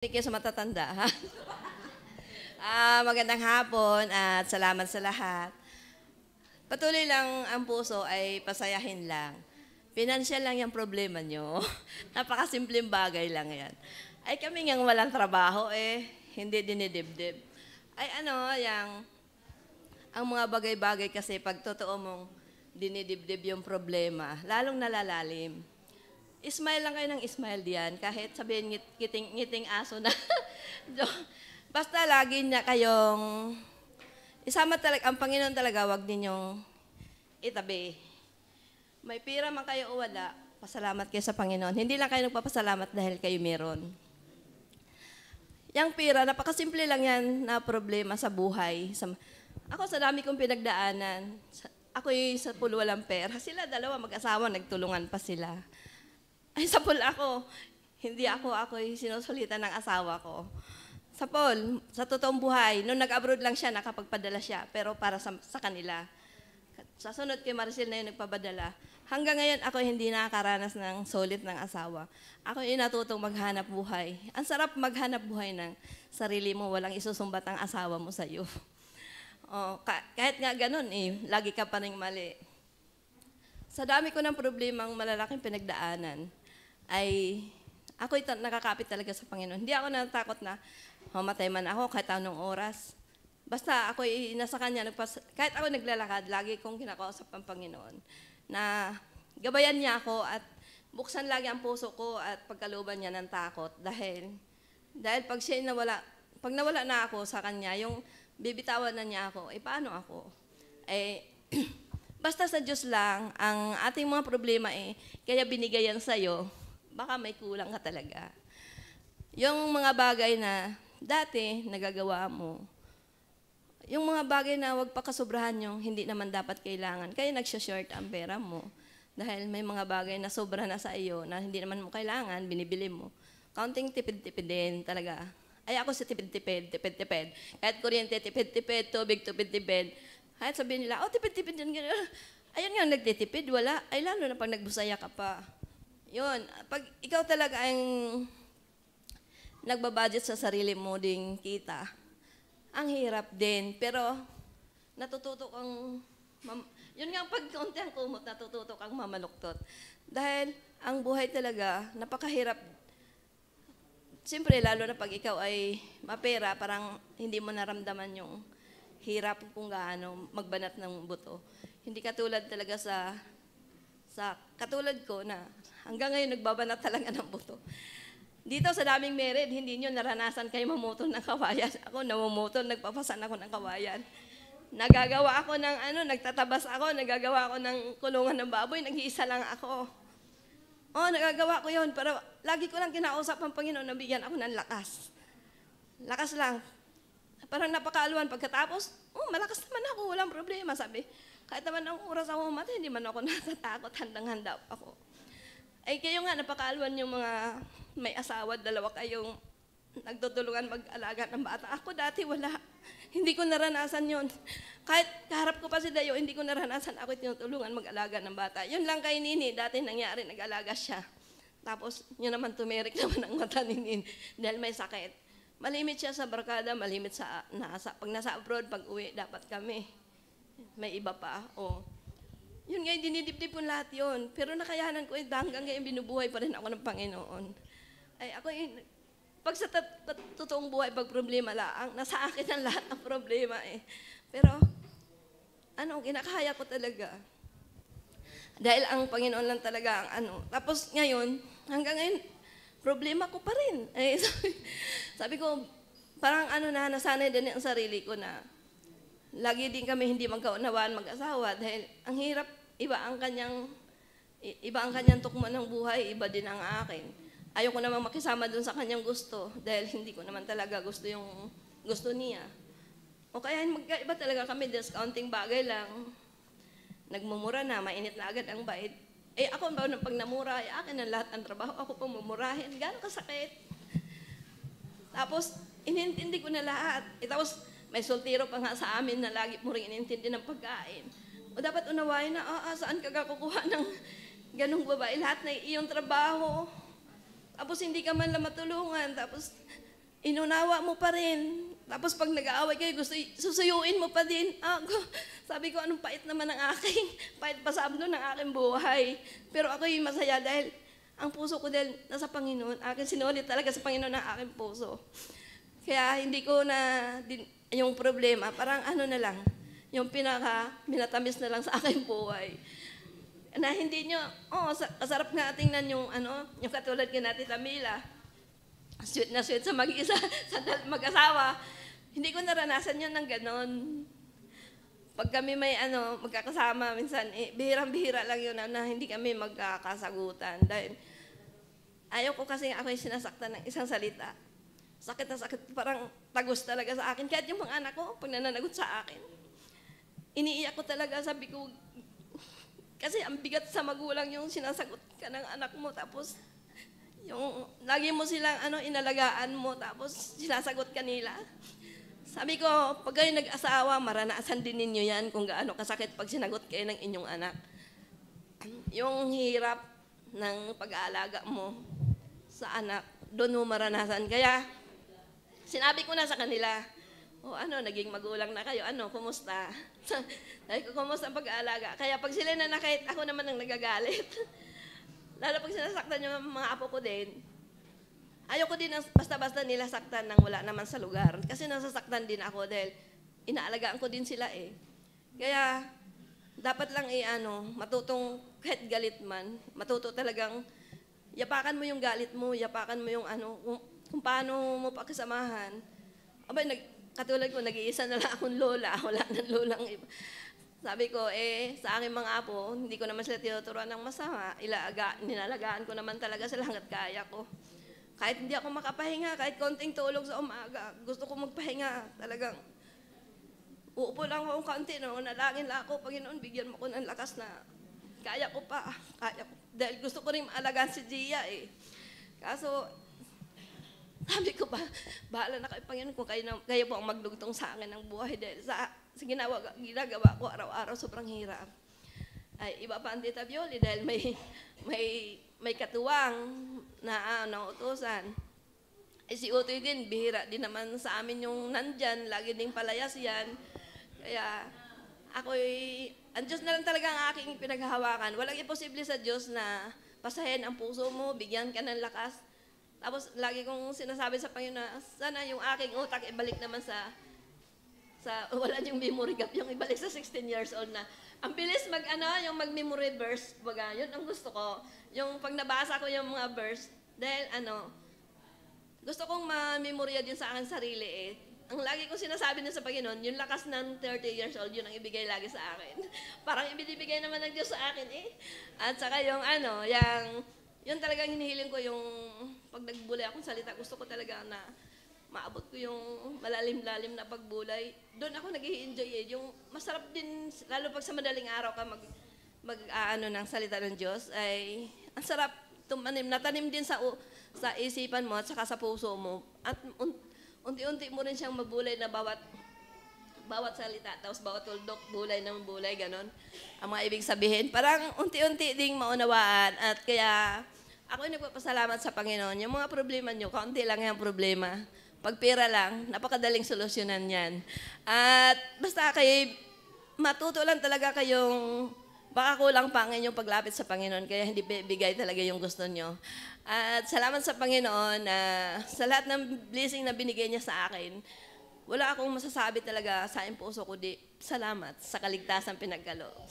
Thank you sa matatanda, ha? Magandang hapon at salamat sa lahat. Patuloy lang ang puso ay pasayahin lang. Financial lang yung problema nyo. Napakasimpleng bagay lang yan. Ay kami ngang walang trabaho hindi dinidibdib. Ay ang mga bagay-bagay kasi pag totoo mong dinidibdib yung problema, lalong nalalalim. Smile lang kayo ng smile diyan, kahit sabihin ngiting aso na. Basta lagi na kayong, isama talaga, ang Panginoon talaga, wag ninyong itabi. May pira man kayo o wala, pasalamat kayo sa Panginoon. Hindi lang kayo nagpapasalamat dahil kayo meron. Yang pira, napakasimple lang yan na problema sa buhay. Ako sa dami kong pinagdaanan, ako'y sa pool walang pera. Sila dalawa mag-asawa, nagtulungan pa sila. Ay, sa pool ako. Hindi ako'y sinusulitan ng asawa ko. Sa pool, sa totoong buhay, nung nag-abroad lang siya, nakapagpadala siya, pero para sa kanila. Sa sunod kay Maricel na yun nagpapadala. Hanggang ngayon, ako hindi nakakaranas ng sulit ng asawa. Ako yung natutong maghanap buhay. Ang sarap maghanap buhay ng sarili mo, walang isusumbat ang asawa mo sa'yo. Kahit nga ganun lagi ka pa rin mali. Sa dami ko ng problemang malalaking pinagdaanan, ay ako'y nakakapit talaga sa Panginoon. Hindi ako natakot na mamatay man ako kahit anong oras. Basta ako'y nasa Kanya, kahit ako naglalakad, lagi kong kinakausap ang Panginoon na gabayan niya ako at buksan lagi ang puso ko at pagkalooban niya ng takot. Dahil pag pag nawala na ako sa Kanya, yung bibitawan na niya ako, paano ako? Basta sa Diyos lang, ang ating mga problema kaya binigayan sa'yo, baka may kulang ka talaga. Yung mga bagay na dati nagagawa mo, yung mga bagay na wag pa kasobrahan yung hindi naman dapat kailangan, kaya nagsha-short ang pera mo. Dahil may mga bagay na sobra na sa iyo na hindi naman mo kailangan, binibili mo. Counting tipid-tipid din talaga. Ay ako sa tipid-tipid. Kahit kuryente, tipid-tipid, tubig, tipid-tipid. Kahit sabihin nila, tipid-tipid din. Ayun nga, nagtitipid, wala. Ay lalo na pag nagbusaya ka pa. Yun, pag ikaw talaga ang nagbabudget sa sarili mo ding kita, ang hirap din. Pero natututo kang, yun nga pag konti ang kumot, natututo kang mamaluktot. Dahil ang buhay talaga, napakahirap. Siyempre, lalo na pag ikaw ay mapera, parang hindi mo naramdaman yung hirap kung gaano magbanat ng buto. Hindi katulad talaga sa katulad ko na hanggang ngayon nagbabanat talaga ng buto. Dito sa daming merid, hindi nyo naranasan kayo mamutol ng kawayan. Ako namumutol, nagpapasan ako ng kawayan. Nagagawa ako ng nagtatabas ako, nagagawa ako ng kulungan ng baboy, nag-iisa lang ako. Nagagawa ko yun, pero lagi ko lang kinausap ang Panginoon na bigyan ako ng lakas. Lakas lang. Parang napakaaluan pagkatapos, malakas naman ako, walang problema, sabi. Kahit naman ang oras ako mamatay, hindi man ako natatakot, handang-handa ako. Ay kayo nga, napakaaluan yung mga may asawa, dalawa kayong nagtutulungan mag-alaga ng bata. Ako dati wala, hindi ko naranasan yun. Kahit kaharap ko pa si Dayo, hindi ko naranasan ako tinutulungan mag-alaga ng bata. Yun lang kay Nini, dati nangyari, nag-alaga siya. Tapos yun naman tumerik naman ang mata ni Nini dahil may sakit. Malimit siya sa barkada, malimit pag nasa abroad, pag uwi, dapat kami. May iba pa, Yun nga, dinidibdib ko lahat yun. Pero nakayanan ko, hanggang ngayon binubuhay pa rin ako ng Panginoon. Ay, ako pag sa totoong buhay, pag problema lang, nasa akin ang lahat ng problema Pero, kinakaya ko talaga. Dahil ang Panginoon lang talaga ang Tapos ngayon, hanggang ngayon, problema ko pa rin. Sabi ko, parang nasanay din ang sarili ko na lagi din kami hindi magkaunawaan mag-asawa dahil ang hirap, iba ang kanyang tukma ng buhay, iba din ang akin. Ayaw ko naman makisama dun sa kanyang gusto dahil hindi ko naman talaga gusto yung gusto niya. O kaya magkaiba talaga kami, discounting bagay lang. Nagmumura na, mainit na agad ang bait. Ako ba pag namura, akin ang lahat ng trabaho, ako pang mumurahin. Gano'ng kasakit. Tapos, inintindi ko na lahat. Tapos, may sultiro pa nga sa amin na lagi mo rin inintindi ng pagkain. O dapat unawain na, saan ka kukuha ng ganong babae? Lahat na iyong trabaho. Tapos, hindi ka man lang matulungan. Tapos, inunawa mo pa rin. Tapos pag nag-aaway kayo, gusto susuyuin mo pa din. Sabi ko, anong pait naman ng aking, pait pasablo ng aking buhay. Pero ako'y masaya dahil ang puso ko dahil nasa Panginoon. Akin sinulit talaga sa Panginoon ang aking puso. Kaya hindi ko na yung problema, parang ano na lang, yung minatamis na lang sa aking buhay. Na hindi nyo, kasarap nga tingnan yung yung katulad nga natin Tamila. Sweet na sweet sa mag-isa, sa mag-asawa. Hindi ko naranasan yun ng ganon. Pag kami may magkakasama, minsan, bihirang-bihira lang yun na hindi kami magkakasagutan. Dahil ayaw ko kasi ako yung sinasaktan ng isang salita. Sakit na sakit, parang tagos talaga sa akin. Kahit yung mga anak ko, pag nananagot sa akin, iniiyak ko talaga, sabi ko, kasi ang bigat sa magulang yung sinasagot ka ng anak mo, tapos yung lagi mo silang inalagaan mo, tapos sinasagot ka nila. Sabi ko, pag kayo nag-asawa, maranasan din ninyo yan kung gaano kasakit pag sinagot kayo ng inyong anak. Yung hirap ng pag-aalaga mo sa anak, doon mo maranasan. Kaya, sinabi ko na sa kanila, naging magulang na kayo, kumusta? Sabi ko, kumusta ang pag-aalaga? Kaya pag sila nanakit, ako naman ang nagagalit. Lalo pag sinasaktan yung mga apo ko din, ayoko din basta-basta nila saktan nang wala naman sa lugar. Kasi nasasaktan din ako dahil inaalagaan ko din sila eh. Kaya, dapat lang matutong kahit galit man, matuto talagang yapakan mo yung galit mo, yapakan mo yung kung paano mo pakisamahan. Katulad ko, nag-iisa na lang akong lola, wala nang lolang iba. Sabi ko, sa aking mga apo, hindi ko naman sila tinuturuan ng masama. Ninalagaan ko naman talaga sila hanggat kaya ko. Kahit hindi ako makapahinga, kahit konting tulog sa umaga, gusto ko magpahinga. Talagang, uupo lang akong konti, nalangin lang ako, Panginoon, bigyan mo ko ng lakas na kaya ko pa. Kaya ko. Dahil gusto ko rin maalagaan si Gia eh. Kaso, sabi ko ba, bahala na kayo, Panginoon, kung kayo po ang magdugtong sa akin ng buhay dahil sa ginagawa ko araw-araw sobrang hirap. Ay, iba pa ang Tita Violi dahil may katuwang na nautusan. Si Utoy din, bihira din naman sa amin yung nandyan, lagi ding palayas yan. Kaya ang Diyos na lang talaga ang aking pinaghahawakan. Walang imposible sa Diyos na pasahin ang puso mo, bigyan ka ng lakas. Tapos lagi kong sinasabi sa Panginoon na sana yung aking utak ibalik naman sa wala yung memory gap, yung ibalik sa 16 years old na. Ang bilis yung mag-memory verse, baga, yun ang gusto ko. Yung pag nabasa ko yung mga verse, dahil gusto kong ma-memorya din sa akin sarili eh. Ang lagi kong sinasabi din sa Panginoon, yung lakas ng 30 years old, yun ang ibigay lagi sa akin. Parang ibinibigay naman ng Diyos sa akin eh. At saka yung yun talagang hinihiling ko yung pag nagbulay akong salita, gusto ko talaga na maabot ko yung malalim-lalim na pagbulay. Doon ako nag-i-enjoy eh. Yung masarap din, lalo pag sa madaling araw ka ng salita ng Diyos, ay ang sarap natanim din sa isipan mo at saka sa puso mo. At unti-unti mo rin siyang mabulay na bawat salita, tapos bawat tuldok, bulay ng bulay, ganon. Ang mga ibig sabihin, parang unti-unti ding maunawaan. At kaya, ako ay nagpapasalamat sa Panginoon. Yung mga problema nyo, kaunti lang yung problema. Pag pera lang, napakadaling solusyonan yan. At basta kayo, matuto lang talaga kayong, baka kulang pa ang inyong paglapit sa Panginoon, kaya hindi bigay talaga yung gusto nyo. At salamat sa Panginoon na sa lahat ng blessing na binigay niya sa akin, wala akong masasabi talaga sa puso ko, salamat sa kaligtasan pinagkaloob.